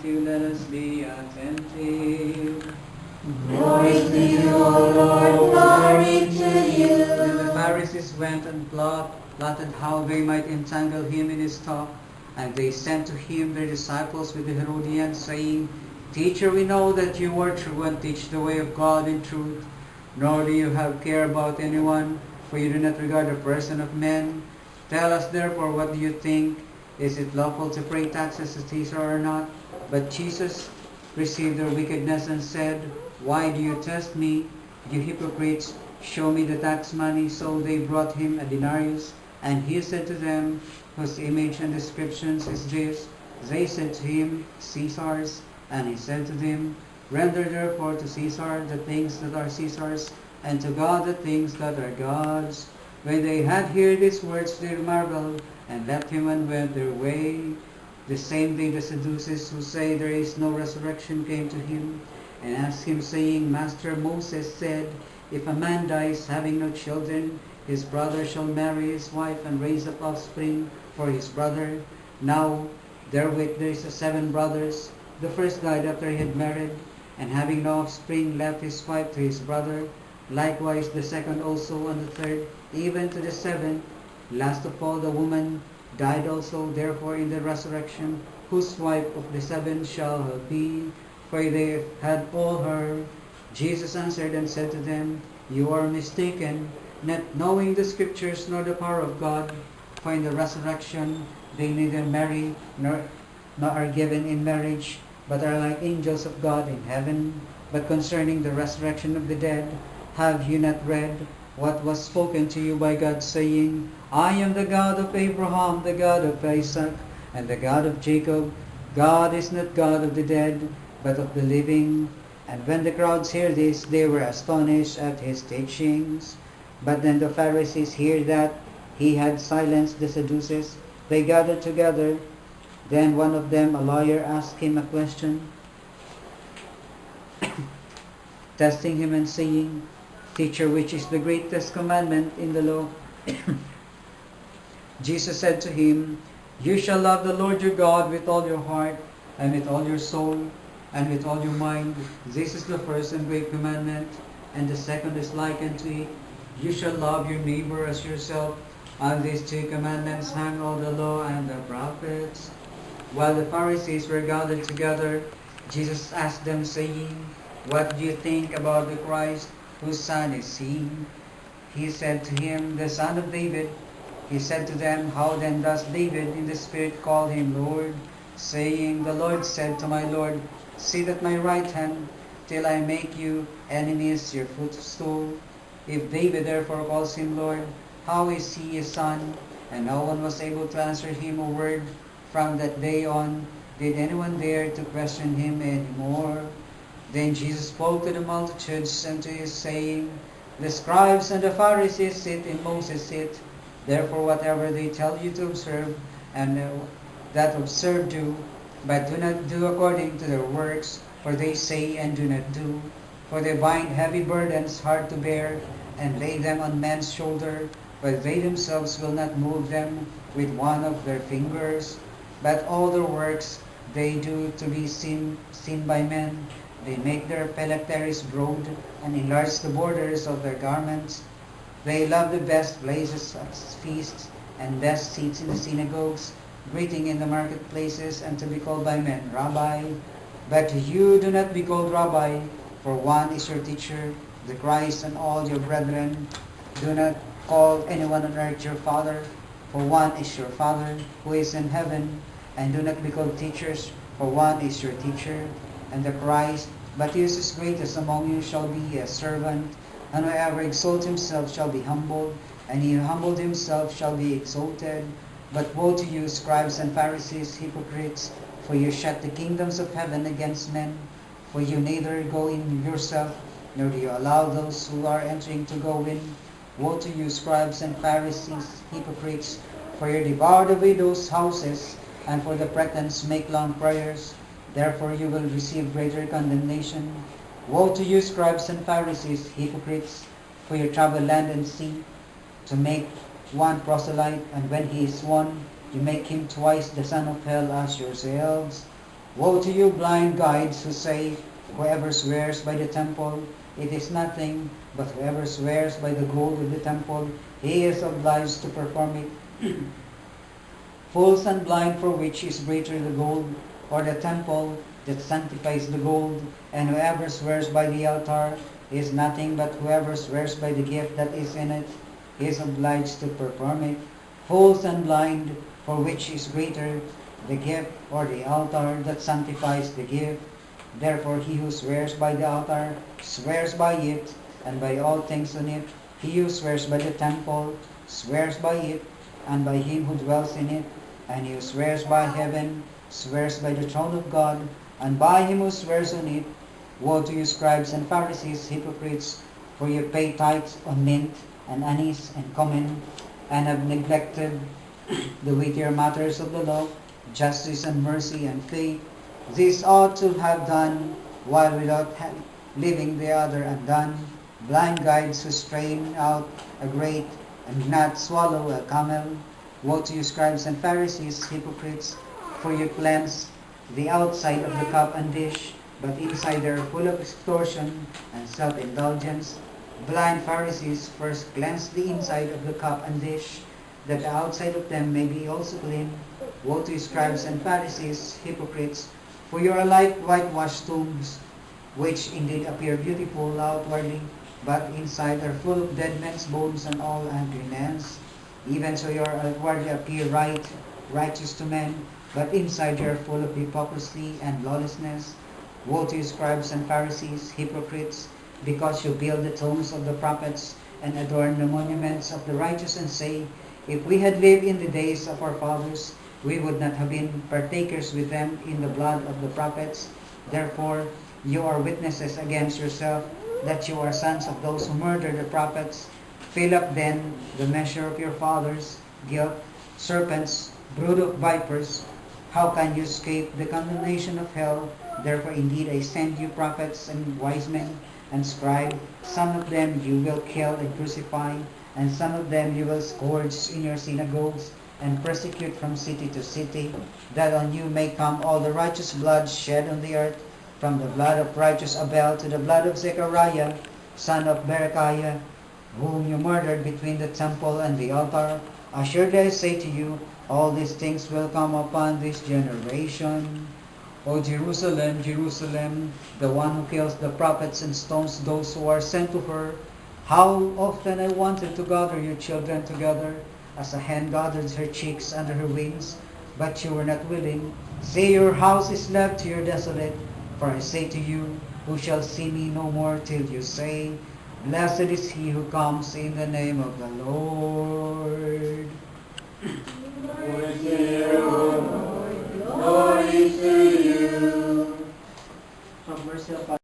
Let us be attentive. Glory to you, O Lord, glory to you. Then the Pharisees went and plotted how they might entangle him in his talk. And they sent to him their disciples with the Herodians, saying, Teacher, we know that you are true and teach the way of God in truth, nor do you have care about anyone, for you do not regard the person of men. Tell us therefore, what do you think? Is it lawful to pay taxes to Caesar or not? But Jesus perceived their wickedness and said, Why do you test me, you hypocrites? Show me the tax money. So they brought him a denarius, and he said to them, Whose image and descriptions is this? They said to him, Caesar's. And he said to them, Render therefore to Caesar the things that are Caesar's, and to God the things that are God's. When they had heard these words, they marveled, and left him and went their way. The same day the Sadducees, who say there is no resurrection, came to him, and asked him, saying, Master, Moses said, If a man dies having no children, his brother shall marry his wife and raise up offspring for his brother. Now therewith there is 7 brothers. The first died after he had married, and having no offspring left his wife to his brother. Likewise the second also, and the third, even to the 7th. Last of all the woman died also. Therefore in the resurrection, whose wife of the 7 shall be? For they had all heard. Jesus answered and said to them, You are mistaken, not knowing the Scriptures nor the power of God. For in the resurrection they neither marry nor are given in marriage, but are like angels of God in heaven. But concerning the resurrection of the dead, have you not read what was spoken to you by God, saying, I am the God of Abraham, the God of Isaac, and the God of Jacob. God is not God of the dead, but of the living. And when the crowds heard this, they were astonished at his teachings. But then the Pharisees heard that he had silenced the Sadducees. They gathered together. Then one of them, a lawyer, asked him a question, testing him and saying, Teacher, which is the greatest commandment in the law? Jesus said to him, You shall love the Lord your God with all your heart, and with all your soul, and with all your mind. This is the first and great commandment, and the second is like unto it. You shall love your neighbor as yourself. On these 2 commandments hang all the law and the prophets. While the Pharisees were gathered together, Jesus asked them, saying, What do you think about the Christ? Whose son is he? He said to him, The son of David. He said to them, How then does David in the Spirit call him Lord, saying, The Lord said to my Lord, Sit at my right hand, till I make you enemies your footstool. If David therefore calls him Lord, how is he his son? And no one was able to answer him a word. From that day on, did anyone dare to question him any more? Then Jesus spoke to the multitudes and to his saying, The scribes and the Pharisees sit in Moses' seat. Therefore whatever they tell you to observe, and that observe do, but do not do according to their works, for they say and do not do. For they bind heavy burdens hard to bear, and lay them on men's shoulder, but they themselves will not move them with one of their fingers. But all their works they do to be seen by men. They make their phylacteries broad, and enlarge the borders of their garments. They love the best places at feasts, and best seats in the synagogues, greeting in the marketplaces, and to be called by men, Rabbi. But you do not be called Rabbi, for one is your teacher, the Christ, and all your brethren. Do not call anyone on earth your father, for one is your Father, who is in heaven. And do not be called teachers, for one is your teacher, and the Christ. But he who is greatest among you shall be a servant. And whoever exalts himself shall be humbled, and he who humbled himself shall be exalted. But woe to you, scribes and Pharisees, hypocrites, for you shut the kingdoms of heaven against men. For you neither go in yourself, nor do you allow those who are entering to go in. Woe to you, scribes and Pharisees, hypocrites, for you devour the widows' houses, and for the pretense make long prayers. Therefore you will receive greater condemnation. Woe to you, scribes and Pharisees, hypocrites, for you travel land and sea, to make one proselyte, and when he is won, you make him twice the son of hell as yourselves. Woe to you blind guides who say, whoever swears by the temple, it is nothing, but whoever swears by the gold of the temple, he is obliged to perform it. Fools and blind, for which is greater the gold, or the temple that sanctifies the gold? And whoever swears by the altar is nothing, but whoever swears by the gift that is in it, is obliged to perform it. Fools and blind, for which is greater the gift or the altar that sanctifies the gift? Therefore he who swears by the altar swears by it, and by all things on it. He who swears by the temple swears by it, and by him who dwells in it. And he who swears by heaven swears by the throne of God, and by him who swears on it. Woe to you, scribes and Pharisees, hypocrites, for you pay tithes on mint and anise and cumin, and have neglected the weightier matters of the law, justice and mercy and faith. This ought to have done, while without leaving the other undone. Blind guides who strain out a great and not swallow a camel. Woe to you, scribes and Pharisees, hypocrites, for you cleanse the outside of the cup and dish, but inside they are full of extortion and self-indulgence. Blind Pharisees, first cleanse the inside of the cup and dish, that the outside of them may be also clean. Woe to you, scribes and Pharisees, hypocrites, for you are like whitewashed tombs, which indeed appear beautiful outwardly, but inside are full of dead men's bones and all uncleanness. Even so your outwardly appear righteous to men, but inside you are full of hypocrisy and lawlessness. Woe to you, scribes and Pharisees, hypocrites, because you build the tombs of the prophets and adorn the monuments of the righteous, and say, if we had lived in the days of our fathers, we would not have been partakers with them in the blood of the prophets. Therefore, you are witnesses against yourself that you are sons of those who murdered the prophets. Fill up then the measure of your fathers' guilt. Serpents, brood of vipers, how can you escape the condemnation of hell? Therefore indeed I send you prophets and wise men and scribes. Some of them you will kill and crucify, and some of them you will scourge in your synagogues, and persecute from city to city, that on you may come all the righteous blood shed on the earth, from the blood of righteous Abel to the blood of Zechariah, son of Berechiah, whom you murdered between the temple and the altar. Assuredly I say to you, all these things will come upon this generation. O Jerusalem, Jerusalem, the one who kills the prophets and stones those who are sent to her, how often I wanted to gather your children together, as a hen gathers her chicks under her wings, but you were not willing. Say, your house is left to your desolate. For I say to you, who shall see me no more till you say, blessed is he who comes in the name of the Lord. Glory to you, Lord. Glory to you. Have mercy upon